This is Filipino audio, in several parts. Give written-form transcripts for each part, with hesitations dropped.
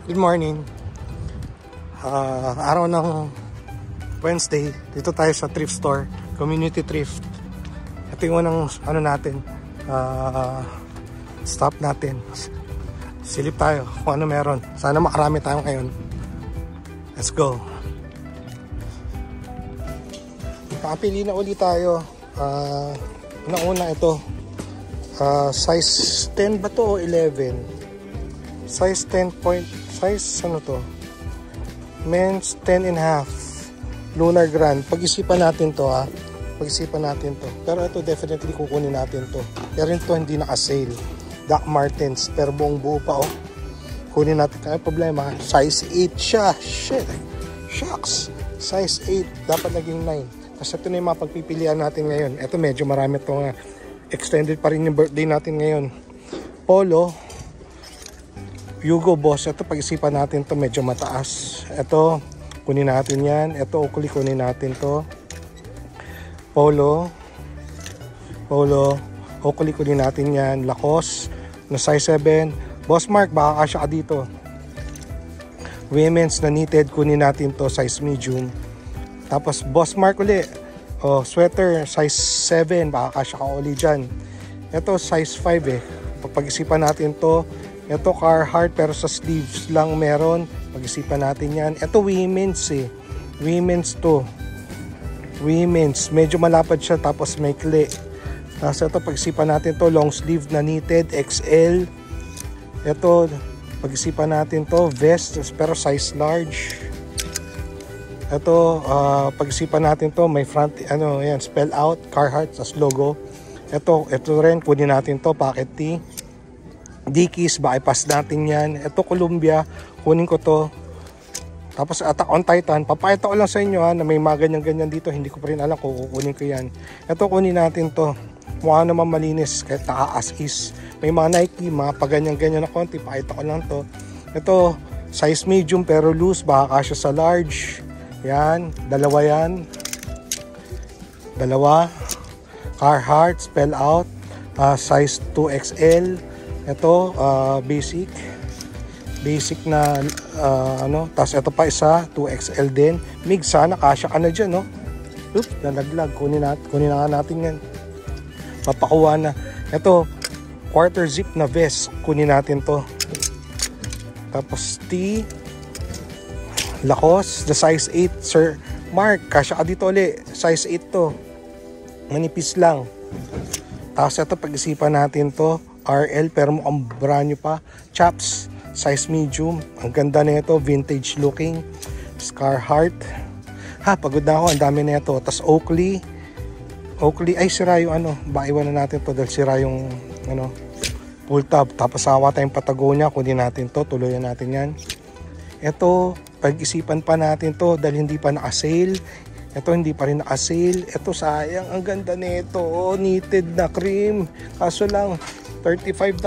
Good morning. Araw ng Wednesday, dito tayo sa thrift store, community thrift. Ito yung unang natin, stop natin. Silip tayo kung ano meron. Sana makarami tayo ngayon. Let's go. Kapili na ulit tayo. Una ito, size 10 ba to o 11? Size 10 point, size ano to? Men's 10.5 Lunar Grand. Pag-isipan natin to Pag-isipan natin to. Pero ito definitely kukunin natin to. Pero ito hindi naka-sale. Doc Martens. Pero buong buo pa Kunin natin. Kaya problema, size 8 siya. Shit. Shucks. Size 8. Dapat naging 9. Kasi ito na yung mga pagpipilian natin ngayon. Ito medyo marami ito nga. Extended pa rin yung birthday natin ngayon. Polo. Hugo Boss. Ito pag-isipan natin to medyo mataas. Ito kunin natin yan. Ito Oakley kunin natin to. Polo. Oakley kunin natin yan. Lacoste na size 7. Boss Mark baka kasya ka dito. Women's na knitted kunin natin to size medium. Tapos Boss Mark uli. Sweater size 7 baka kasya ka uli dyan. Ito size 5 Pag-isipan natin to. Ito Carhartt pero sa sleeves lang meron. Pag-isipan natin yan. Ito women's Women's to. Women's. Medyo malapad siya tapos may kli. Tapos ito pag-isipan natin to. Long sleeve na knitted. XL. Ito pag-isipan natin to. Vest pero size large. Ito pag-isipan natin to. May front yan, spell out. Carhartt as logo. Ito rin kunin natin to. Pocket tee. Dickies, bypass natin yan. Ito Columbia, kunin ko to. Tapos Attack on Titan, papayata ko lang sa inyo na may mga ganyan-ganyan dito. Hindi ko pa rin alam kung kukunin ko yan. Ito kunin natin to. Mukha naman malinis kahit naka-as is. May mga Nike, mga paganyan-ganyan na konti. Pakita ko lang to. Ito, size medium pero loose. Baka kasya sa large. Yan, dalawa yan. Dalawa. Carhartt, spell out. Size 2XL. Ito, basic na tapos ito pa isa 2XL din. Mig, sana kasya ka na dyan Oops, nalaglag. Kunin na nga natin yan. Papakuha na. Ito, quarter zip na vest. Kunin natin to. Tapos T Lacoste, the size 8 Sir Mark, kasya ka dito ulit. Size 8 to. Manipis lang. Tapos ito, pag-isipan natin to. RL pero mukhang brand new pa. Chaps, size medium. Ang ganda na ito, vintage looking. Carhartt. Pagod na ako, ang dami na ito. Tapos Oakley, ay sira yung baiwan na natin to dahil sira yung pull tab. Tapos sawa tayong Patagonia, kunin natin to, tuloyan natin yan. Ito, pag-isipan pa natin to dahil hindi pa naka-sale. Ito hindi pa rin naka-sale. Ito sayang, ang ganda nito. Knitted na cream. Kaso lang $35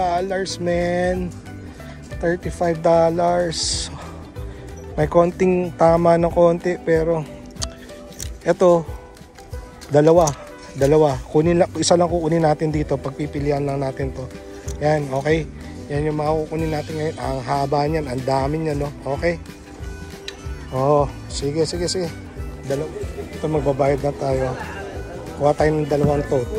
man. $35. May konting tama ng konti pero ito dalawa. Isa lang kukunin natin dito. Pagpipilian lang natin to. Yan, okay. Yan yung mga kukunin natin ngayon. Ang haba niyan, ang dami niyan, okay. Sige. Ito magbabayad na tayo. Kuha tayo ng dalawang tote.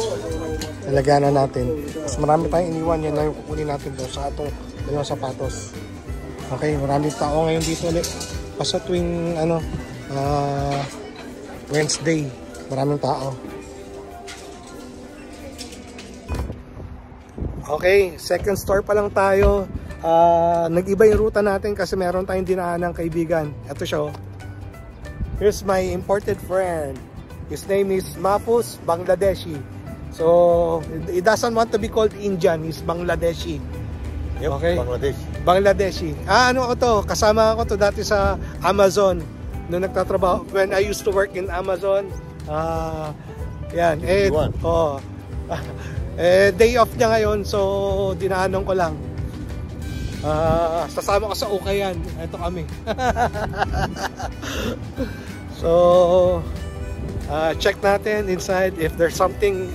Nalagyan na natin. Mas marami tayong iniwan. Yan lang yung kukunin natin doon sa atong dalawang sapatos. Okay, maraming tao ngayon dito ulit. Basta tuwing Wednesday, maraming tao. Okay, second store pa lang tayo. Nag-iba yung ruta natin kasi meron tayong dinaan ng kaibigan. Ito siya. Here's my imported friend. His name is Mahfouz Bangladeshi. So, he doesn't want to be called Indian. He's Bangladeshi. Yep, okay? Bangladeshi. Kasama ko to dati sa Amazon. Noong nagtatrabaho. When I used to work in Amazon. Yan. Day off niya ngayon. So, dinaanan ko lang. Sasama ko sa Ukayan. Ito kami. So, check natin inside if there's something,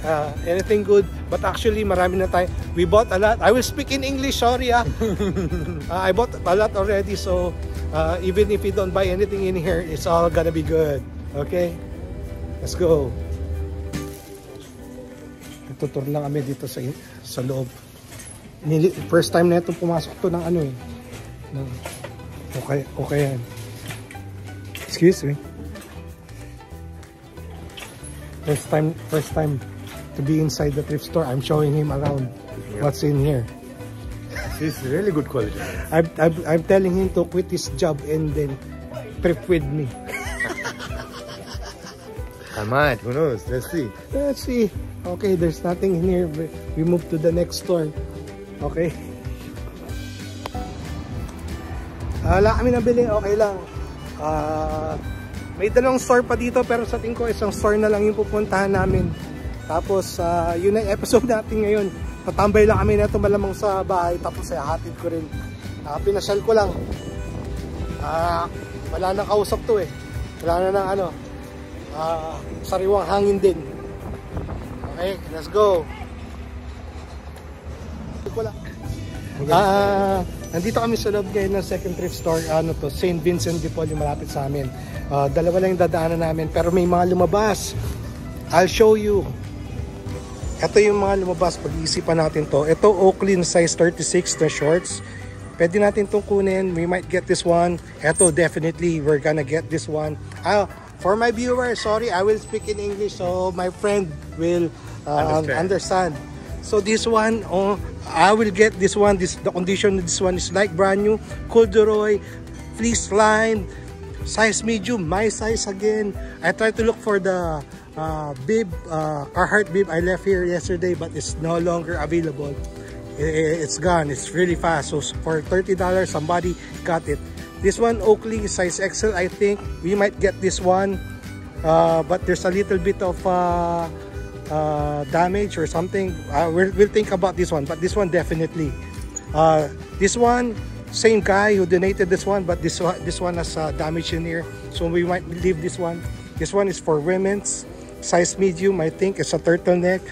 anything good. But actually, marami na tayo. We bought a lot. I will speak in English, sorry I bought a lot already, so even if you don't buy anything in here, it's all gonna be good. Okay? Let's go. Tutur lang kami dito sa loob. First time na itong pumasok to ng ano eh. Okay yan. Excuse me. First time to be inside the thrift store. I'm showing him around what's in here. It's really good quality. I'm telling him to quit his job and then thrift with me. I might, who knows? Let's see. Let's see. Okay, there's nothing in here. We move to the next store. Okay. Wala kami nabili. Okay lang. May dalawang store pa dito pero sa tingin ko isang store na lang yung pupuntahan namin. Tapos yun ang episode natin ngayon. Patambay lang kami na ito malamang sa bahay. Tapos hatid ko rin. Pinasyal ko lang. Wala nang kausap to eh. Wala na ng ano. Sariwang hangin din. Okay, let's go. Nandito kami sa loob ngayon ng second thrift store. St. Vincent de Paul yung malapit sa amin. Dalawa lang yung dadaanan namin pero may mga lumabas. I'll show you. Ito yung mga lumabas. Pag-iisipan natin to. Ito Oakley size 36 na shorts. Pwede natin itong kunin. We might get this one. Ito definitely we're gonna get this one. For my viewers, sorry, I will speak in English so my friend will understand. So this one, I will get this one. The condition of this one is like brand new, corduroy, fleece line, size medium, my size again. I tried to look for the bib, Carhartt bib I left here yesterday, but it's no longer available. It's gone. It's really fast. So for $30, somebody got it. This one Oakley size XL, I think we might get this one, but there's a little bit of damage or something. We'll think about this one, but this one definitely. This one, same guy who donated this one, but this one has damage in here, so we might leave this one. This one is for women's size medium. I think it's a turtleneck,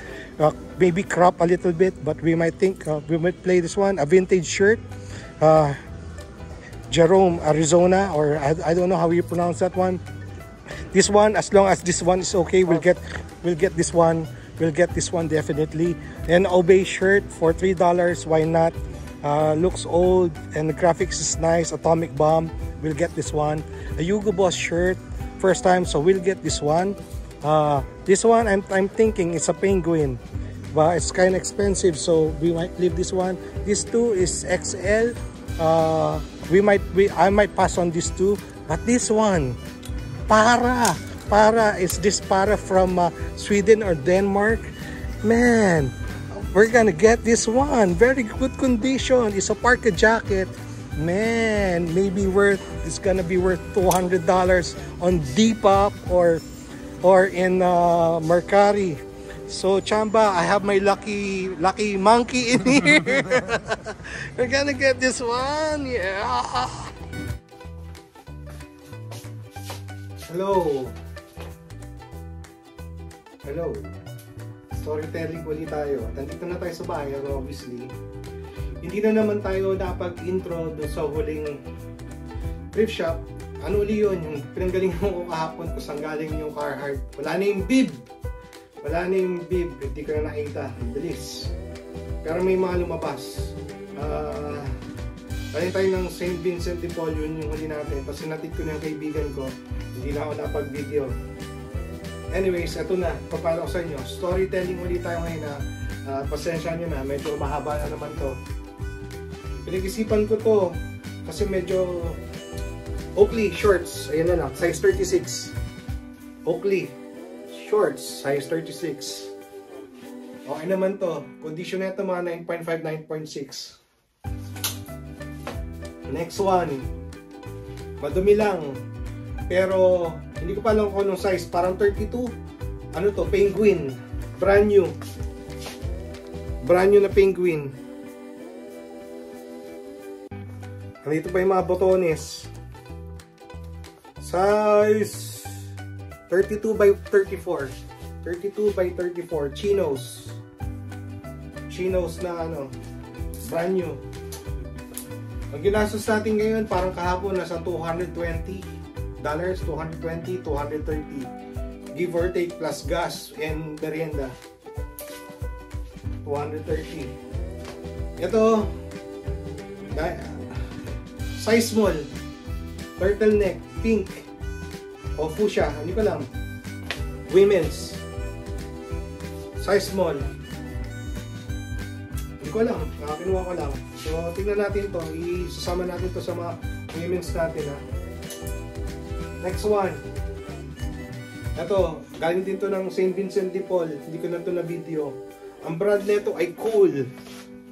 maybe crop a little bit, but we might think we might play this one. A vintage shirt. Jerome, Arizona, or I don't know how you pronounce that one. This one, as long as this one is okay, we'll get this one. We'll get this one definitely. An Obey shirt for $3. Why not? Looks old and the graphics is nice. Atomic Bomb. We'll get this one. A Hugo Boss shirt, first time, so we'll get this one. This one, I'm thinking it's a penguin, but it's kind of expensive, so we might leave this one. This two is XL. I might pass on this two, but this one, para is this para from Sweden or Denmark? Man, we're gonna get this one. Very good condition. It's a parka jacket. Man, maybe it's gonna be worth $200 on Depop or in Mercari. So Chamba, I have my lucky monkey in here. We're gonna get this one. Yeah. Hello. Storytelling ulit tayo. Nandito na tayo sa bahay, obviously. Hindi na naman tayo napag-intro doon sa huling thrift shop. Ano uli yun? Yung pinanggalingan ko kahapon kung saan galing yung Carhartt. Wala na yung bib. Hindi ko na nakita. Bilis. Pero may mga lumabas. Galing tayo ng St. Vincent de Paul, yun yung huli natin. Tapos sinatid ko na yung kaibigan ko. Hindi na ako napag-video. Anyways, ito na. Papalo ko sa inyo. Storytelling ulit tayo ngayon na. Pasensya nyo na. Medyo mahaba na naman to. Pinag-isipan ko to. Kasi medyo Oakley shorts. Ayan na lang. Size 36. Oakley shorts. Size 36. Okay naman to. Condition na ito mga 9.5, 9.6. Next one. Madumi lang. Pero hindi ko pa alam kung anong size. Parang 32. Ano to? Penguin. Brand new. Brand new na penguin. Nandito pa yung mga botones. Size 32 by 34. 32 by 34. Chinos. Chinos na ano, brand new. Ang ginastos natin ngayon, parang kahapon, nasa $220. 220, 230. Give or take plus gas and merienda. 230. Ito, size small. Turtleneck, pink. O fuchsia, hindi ko lang. Women's. Size small. Hindi ko alam, kinuha ko lang. So, tingnan natin to. Isasama natin to sa mga women's natin, ha. Next one. Ito, galing din to ng St. Vincent de Paul. Hindi ko na to na video. Ang brand nito ay Cool.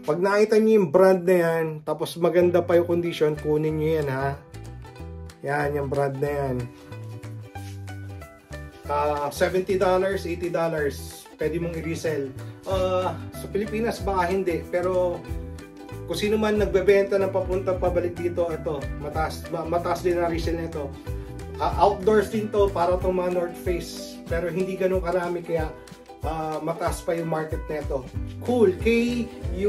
Pag nakita niyo yung brand na yan, tapos maganda pa yung condition, kunin niyo yan, ha. Yan, yung brand na yan. $70, $80. Pwede mong i-resell. Sa Pilipinas baka hindi, pero kung sino man nagbebenta ng papunta pabalik dito, ito, mataas din ang resell nito. Outdoors din to, para itong mga North Face, pero hindi ganun karami, kaya mataas pa yung market nito. Cool, K-U-H-L.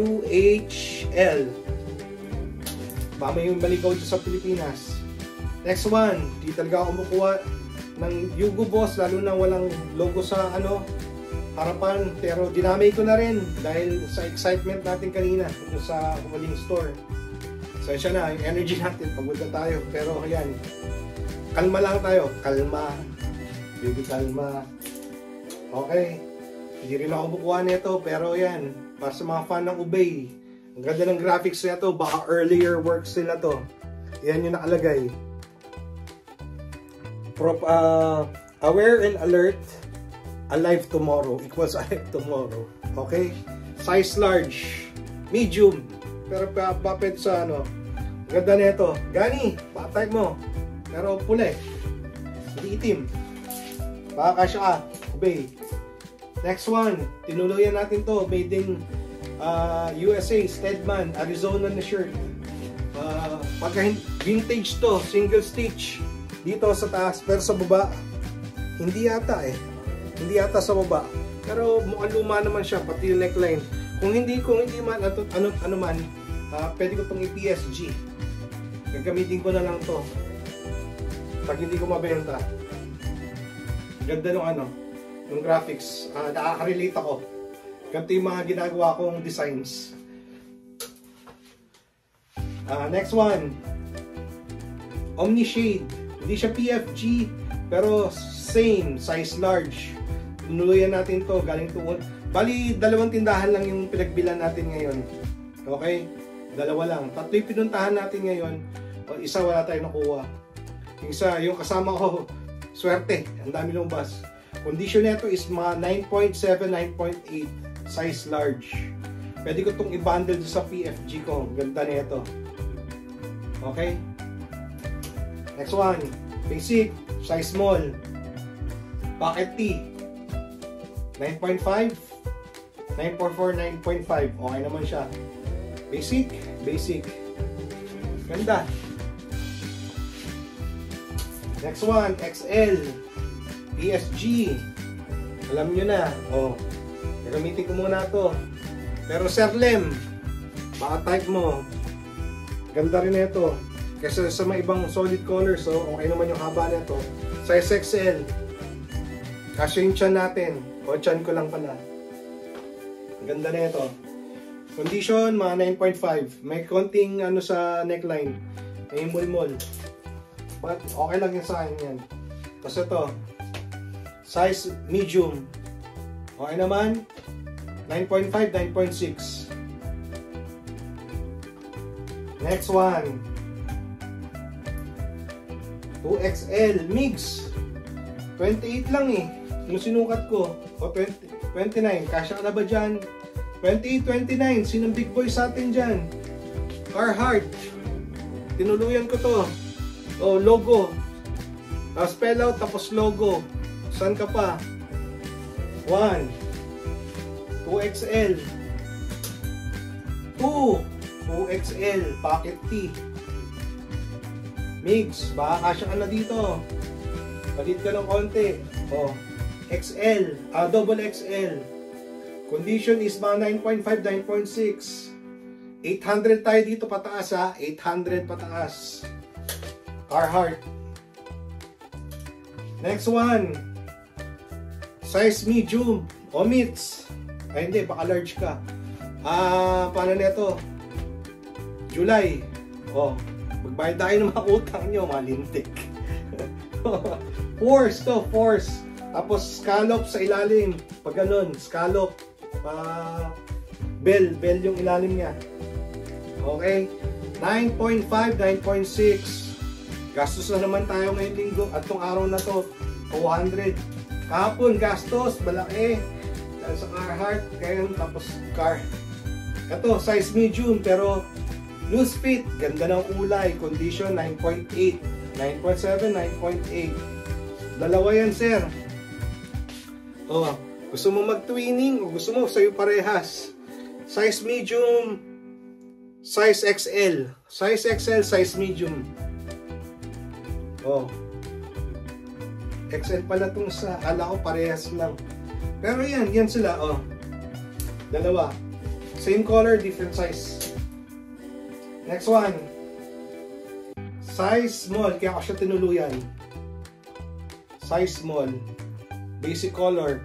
Baka may yung maligaw dito sa Pilipinas. Next one, di talaga ako kumukuha ng Hugo Boss, lalo na walang logo sa ano, harapan, pero dinamay ko na rin dahil sa excitement natin kanina sa huling store. So siya na, yung energy natin, pagod na tayo, pero ayan, kalma lang tayo, kalma, baby, kalma. Okay, hindi rin ako bukuha nito, pero yan, para sa mga fan ng Ubay, ang ganda ng graphics nito, baka earlier works sila to. Yan yung nakalagay. Aware and alert, alive tomorrow equals alive tomorrow. Okay? Size large, medium, pero papet sa ano. Ganda nito. Gani, pa-type mo. Pero pula eh. Hindi itim. Baka kasya ka. Obey. Next one, tinuluyan natin to. Made in USA, Stedman, Arizona na shirt. Pagka vintage to, single stitch. Dito sa taas, pero sa baba, hindi yata eh. Hindi yata sa baba. Pero mukhang luma naman siya, pati yung neckline. Kung hindi man, ano man, pwede ko itong i-PSG. Gagamitin ko na lang to pag hindi ko mabenta. Ganda nung ano, yung graphics. Nakaka-relate ako. Ganito yung mga ginagawa kong designs. Next one, Omni Shade. Hindi siya PFG, pero same, size large. Tinuluyan natin to, galing tuon. Bali, dalawang tindahan lang yung pinagbilan natin ngayon. Okay? Dalawa lang. Tatlo yung pinuntahan natin ngayon. Isa wala tayong nakuha. Yung isa, yung kasama ko, swerte. Ang dami lumabas. Condition nito is mga 9.7, 9.8. Size large. Pwede ko itong i-bundle sa PFG ko. Ganda nito. Okay? Next one. Basic. Size small. Pocket T. 9.5. 944, 9.5. Okay naman siya. Basic. Basic. Ganda. Next one. XL. PSG. Alam nyo na. Gagamitin ko muna to. Pero Sir Lem, baka type mo. Ganda rin ito. Kasi sa mga ibang solid colors, so okay naman yung haba nito. Size XL. Kasi yung chan natin. O chan ko lang pala. Ganda na ito. Condition, mga 9.5. May konting ano sa neckline. May mul-mul. But okay lang yung sa akin yan. Tapos ito. Size medium. Okay naman. 9.5, 9.6. Next one. 2XL mix. 28 lang eh. Yung sinukat ko. O 29. Kasya ka na ba dyan? 28, 29. Sinong big boy sa atin dyan? Carhartt. Tinuluyan ko to. O, logo. Spell out tapos logo. Saan ka pa? 1. 2XL. 2XL. Pocket T. Mix. Baka kasya ka na dito. Palit ka ng konti. Oh, XL, double XL. Condition is mga 9.5, 9.6. 800 tayo dito pataas ha. 800 pataas. Carhartt. Next one. Size medium. O mids. Ay hindi, baka large ka. Paano nito? July. Oh, magbayad tayo ng mga utang nyo, mga lintik. Force to, force. Tapos scallop sa ilalim. Pag ganun, scallop. Bell yung ilalim niya. Okay. 9.5, 9.6. Gastos na naman tayo ngayong linggo. At tong araw na to, 200. Kahapon, gastos, malaki. Sa Carhartt, kaya tapos car. Ito, size medium, pero loose fit. Ganda ng kulay. Condition, 9.8. 9.7, 9.8. Dalawa yan, sir. Oh, gusto mo mag-twinning o gusto mo sa'yo parehas. Size medium, size XL. Size XL, size medium. Oh. XL pala itong sa, ala ko parehas lang. Pero yan sila, oh. Dalawa. Same color, different size. Next one. Size small, kaya ako siya tinuluyan. Size small. Basic color.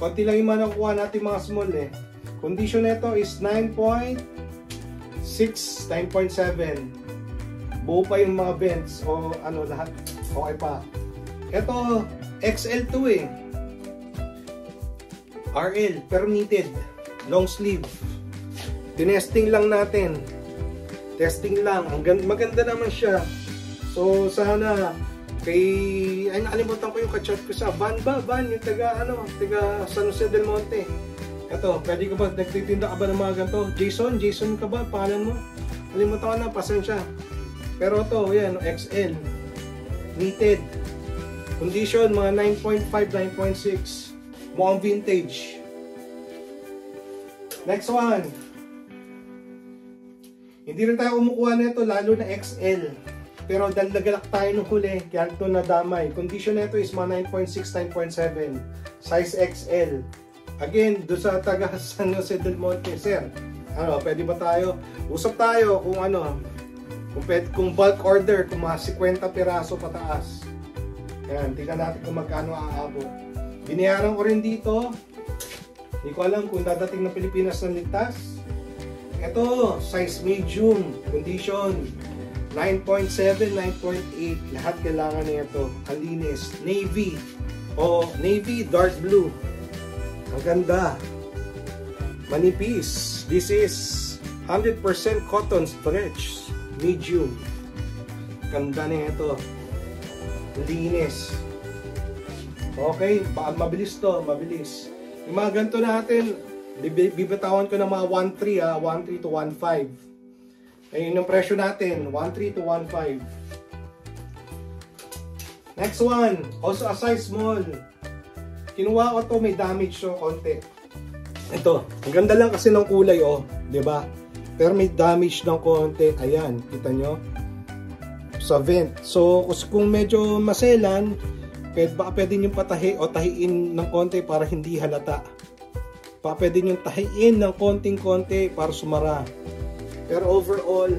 Konti lang yung nakuha natin mga small eh. Condition nito is 9.6, 9.7. Buo pa yung mga vents o ano lahat. Okay pa. Ito, XL2 eh. RL, pero knitted. Long sleeve. Tinesting lang natin. Testing lang. Maganda naman siya. So, sana kay... Ay, nakalimutan ko yung kachat ko sa Van ba? Van, yung taga San Jose del Monte. Ito, pwede ka ba, nagtitinda ka ba ng mga ganito? Jason ka ba? Pangalan mo? Nakalimutan ko na, pasensya. Pero ito, yan, XL. Knitted. Condition, mga 9.5, 9.6. Mukhang vintage. Next one. Hindi rin tayo kumukuha nito, lalo na XL. Pero dahil nagalak tayo nung huli, kaya ito nadamay. Condition nito is mga 9.6, 9.7. Size XL. Again, doon sa taga San Jose del Monte, sir. Ano, pwede ba tayo? Usap tayo kung ano, kung bulk order, kung mga 50 piraso pataas. Ayan, tingnan natin kung magkano aabot. Binayaran ko rin dito. Hindi ko alam kung dadating na Pilipinas ng ligtas. Ito, size medium, condition 9.7, 9.8, lahat kailangan na ito. Ang linis. Navy. O, navy, dark blue. Ang ganda. Manipis. This is 100% cotton stretch. Medium. Ganda na ito. Linis. Okay, mabilis to, mabilis. Yung mga ganito natin, bibitawan ko ng mga 1.3 ha, 1.3 to 1.5. Ayun yung presyo natin, 1.3 to 1.5. Next one, also a size small. Kinuha ko to, may damage so konti. Ito, ang ganda lang kasi ng kulay oh, 'di ba? Pero may damage ng konti. Ayan, kita nyo? Sa vent. So, kung medyo maselan, pwede nyo patahi o tahiin ng konti para hindi halata. Pwede nyo tahiin ng konting-konti para sumara. Pero overall,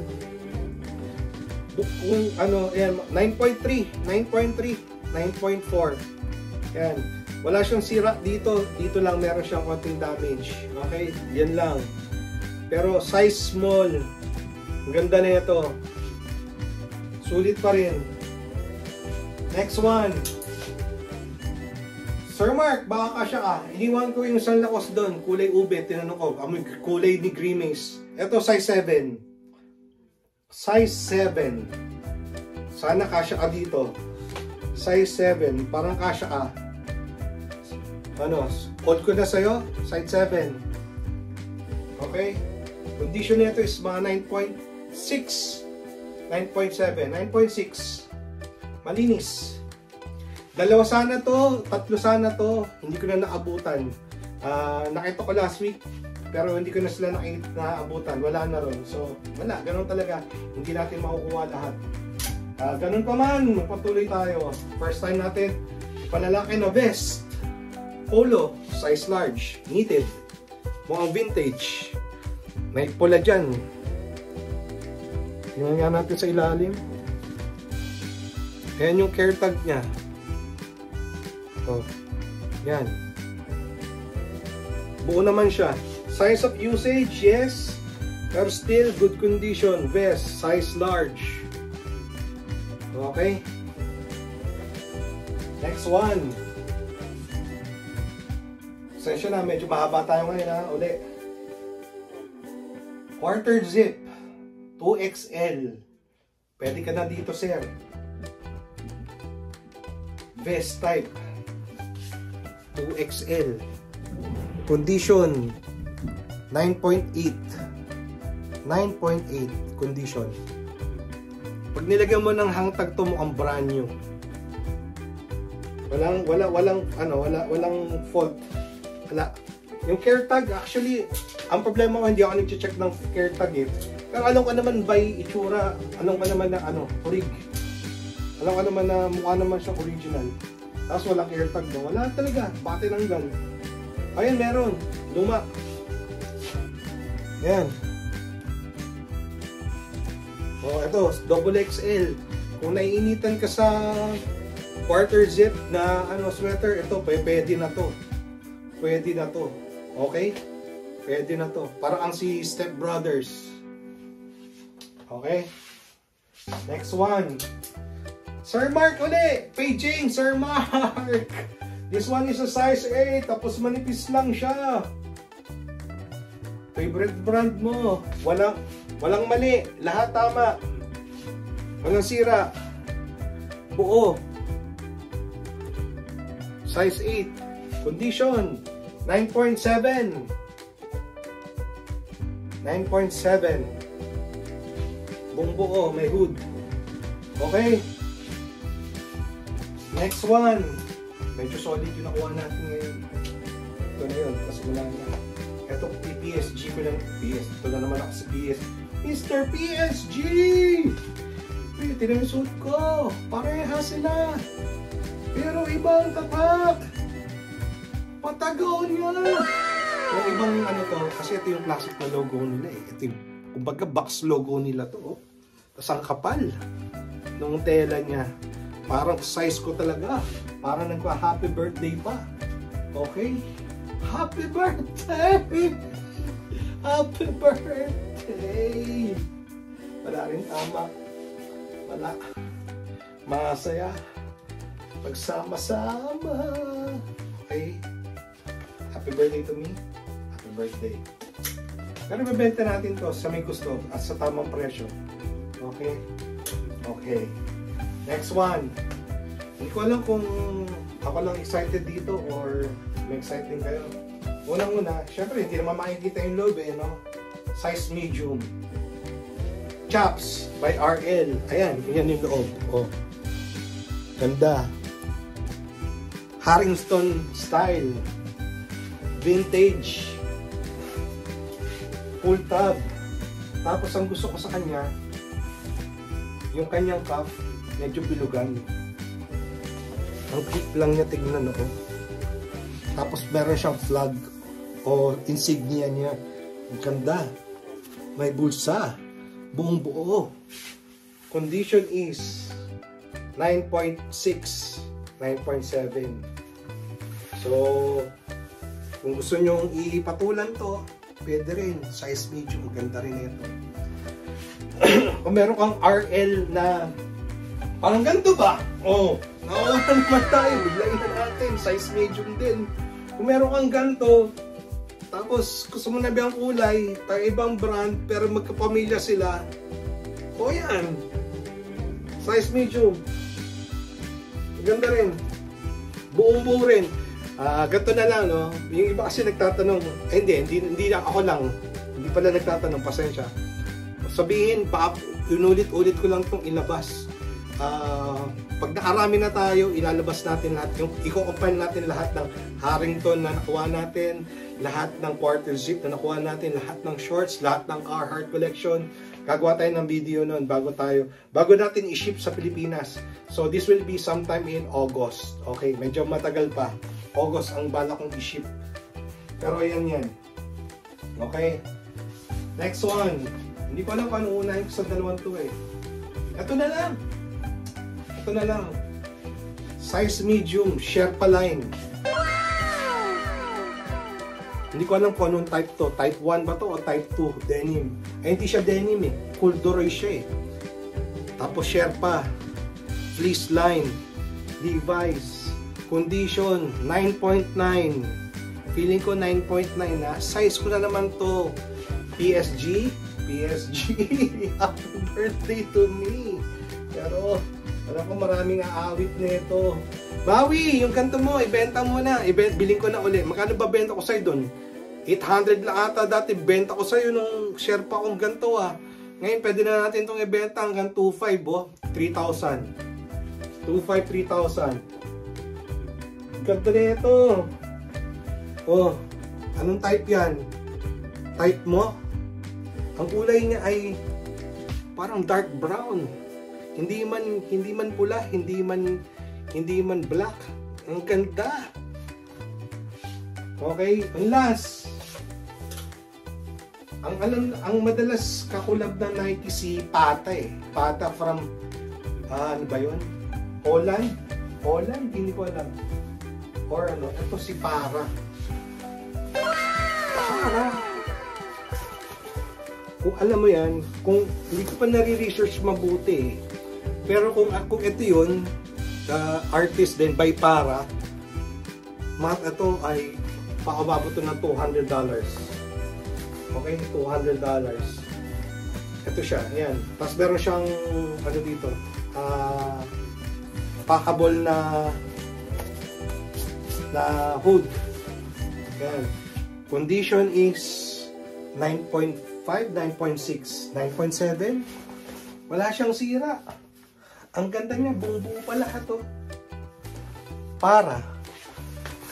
kung ano, ayan, 9.3, 9.3, 9.4. Ayan. Wala siyang sira dito. Dito lang meron siyang konting damage. Okay? Yan lang. Pero size small. Ang ganda na ito. Sulit pa rin. Next one. Sir Mark, baka kasya ka. Iniwan ko yung San Lacos doon. Kulay ube. Tinanong ko. Kulay ni Grimace. Ito, size 7. Size 7. Sana kasya ka dito. Size 7. Parang kasya ka. Ano, hold ko na sa'yo, size 7. Okay? Condition nito is mga 9.6, 9.7, 9.6. Malinis. Dalawa sana to, tatlo sana to, hindi ko na naabutan. Nakita ko last week, pero hindi ko na sila naabutan. Wala na ron. So, wala. Ganun talaga. Hindi natin makukuha lahat. Ganun pa man, magpatuloy tayo. First time natin, Panlalaki na vest. Polo, size large, knitted. Mukhang vintage. May pula dyan. Tingnan nga natin sa ilalim. Ayan yung care tag niya. Oh, yan. Buo naman siya. Size of usage, yes. Pero still, good condition. Vest, size large. Okay. Next one. Session na, medyo mahaba tayo ngayon ha. Uli. Quarter zip. 2XL. Pwede ka na dito, sir. Vest type. 2XL. Condition. 9.8. 9.8 condition. Pag nilagyan mo ng hangtag to, mukhang brand new. Walang fault. Wala. Yung care tag, actually, ang problema ko, hindi ako nag-check ng care tag eh. Pero alam ko naman by itsura, alam ko naman na orig. Alam ko naman na mukha naman siyang original. Tapos walang care tag doon. Wala talaga, baka tinanggal. Ayun, meron. Luma. Yan. Oh, ito, double XL. Kung naiinitan ka sa quarter zip na sweater, ito, pwede na to. Pwede na to. Okay? Pwede na to. Parang ang si Step Brothers. Okay? Next one. Sir Mark uli! Paging, Sir Mark! This one is a size 8, tapos manipis lang siya. Favorite brand mo. Walang mali. Lahat tama. Walang sira. Buo. Size 8. Condition. 9.7. 9.7. Buong buo. May hood. Okay. Next one. Medyo solid yung nakuha natin ngayon. Ito na yun. Tapos wala na. Ito, PSG ko lang. Ito na naman ako sa PS. Mr. PSG! Tignan yung suit ko. Pareha sila. Pero ibang tatak. Patagonia! Yung ibang to, kasi ito yung classic na logo nila eh. Ito yung, kumbaga box logo nila to. Oh. Tapos ang kapal nung tela niya. Parang size ko talaga. Parang nagpa-happy birthday pa. Okay? Happy birthday! Happy birthday! Wala rin tama. Wala. Masaya. Pagsama-sama. Okay? Happy birthday to me. Happy birthday. Pero bebenta natin to sa may gusto at sa tamang presyo. Okay? Okay. Next one. Hindi ko alam kung ako lang excited dito or may exciting kayo. Unang-una, syempre hindi naman makikita yung loob eh, no? Size medium. Chaps by RL. Ayan, yan yung loob. Oh. Ganda. Harrington style. Vintage. Full tab. Tapos ang gusto ko sa kanya, yung kanyang cuff, medyo bilugan. Ang clip lang niya, tignan ako. Tapos meron siyang flag o insignia niya. Ang ganda. May bulsa. Buong buo. Condition is 9.6, 9.7. So, kung gusto nyong ipatulan to, pwede rin. Size medium. Ganda rin ito. Kung meron kang RL na parang ganito ba? Oh, nakuha naman tayo. Biglayin na natin. Size medium din. Kung meron kang ganito, tapos gusto mo na ba ang kulay, tayo ibang brand, pero magkapamilya sila, o yan. Size medium. Ganda rin. Buong buo rin. Ganito na lang, no? Yung iba kasi nagtatanong, hindi lang ako lang. Hindi pala nagtatanong, pasensya. Sabihin, inulit-ulit ko lang itong ilabas. Pag nakarami na tayo, ilalabas natin lahat. I-compile natin lahat ng Harrington na nakuha natin, lahat ng quarter zip na nakuha natin, lahat ng shorts, lahat ng Carhartt collection. Gagawa tayo ng video nun bago natin i-ship sa Pilipinas. So this will be sometime in August. Okay, medyo matagal pa. August ang bala kong i-ship. Pero yan. Okay. Next one. Hindi ko alam kung ano unahin ko sa dalawang to eh. Ito na lang. Size medium, Sherpa line. Hindi ko alam kung anong type to. Type 1 ba to o type 2? Denim. Eh, hindi siya denim eh. Corduroy siya eh. Tapos Sherpa. Fleece line. Levi's. Condition 9.9. Feeling ko 9.9 na. Size ko na naman to. PSG. Happy birthday to me. Pero, alam ko maraming aawit nito. Bawi, yung kanto mo, ibenta mo na. Biling ko na uli. Magkano ba benta ko sa'yo doon? 800 lang ata dati benta ko sa'yo nung Sherpa kong ganito ah. Ngayon pwede na natin itong ibenta hanggang 2.5 oh. 3,000. 2.5, 3,000. Ganito na ito. Oh, anong type yan? Type mo? Ang kulay niya ay parang dark brown. Hindi man pula, hindi man black. Ang ganda. Okay, ang last. Ang madalas kakulab ng Nike si Pata eh. Pata from ano ba 'yun? Holland, hindi ko alam. Or ano, ito si Para. Kung alam mo yan, kung hindi ko pa nare-research mabuti eh. Pero kung ito yun, artist din by Para, ito ay paababot to ng $200. Okay, $200. Ito siya, ayan. Tapos meron siyang, ano dito, packable na hood. Ayan. Condition is 9.5, 9.6, 9.7. Wala siyang sira. Ang ganda niya, buong-buo pa lahat to. Para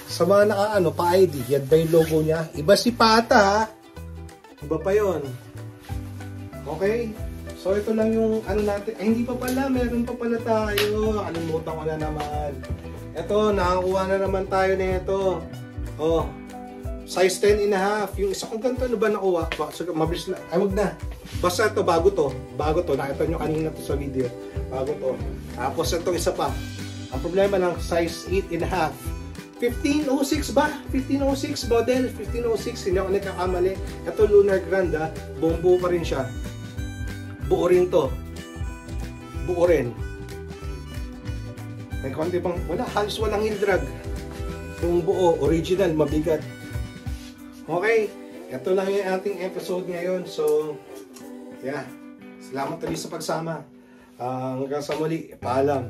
sa mga naka pa-ID, yan ba yung logo niya? Iba si Pata ha. Iba pa yon. Okay? So ito lang yung ano natin. Ay hindi pa pala, meron pa pala tayo. Alimutan ko na naman. Ito, nakakuha na naman tayo nito. Oh, size 10.5. Yung isa kong ganito, ano ba nakuha? So, mabilis na. Ay, wag na. Basta ito, bago to. Nakita nyo kanina to sa video. Bago to. Tapos itong isa pa. Ang problema lang, size 8.5. 1506 ba? 1506 model. 1506. Hindi ako nagkakamali. Ito, Lunar Grand ha. Buong buo pa rin siya. Buo rin to. Buo rin. May konti bang, wala. Halos walang heel drag. Yung buo, original, mabigat. Okay. Ito lang yung ating episode ngayon. So, yeah. Salamat ulit sa pagsama. Hanggang sa muli. Paalam.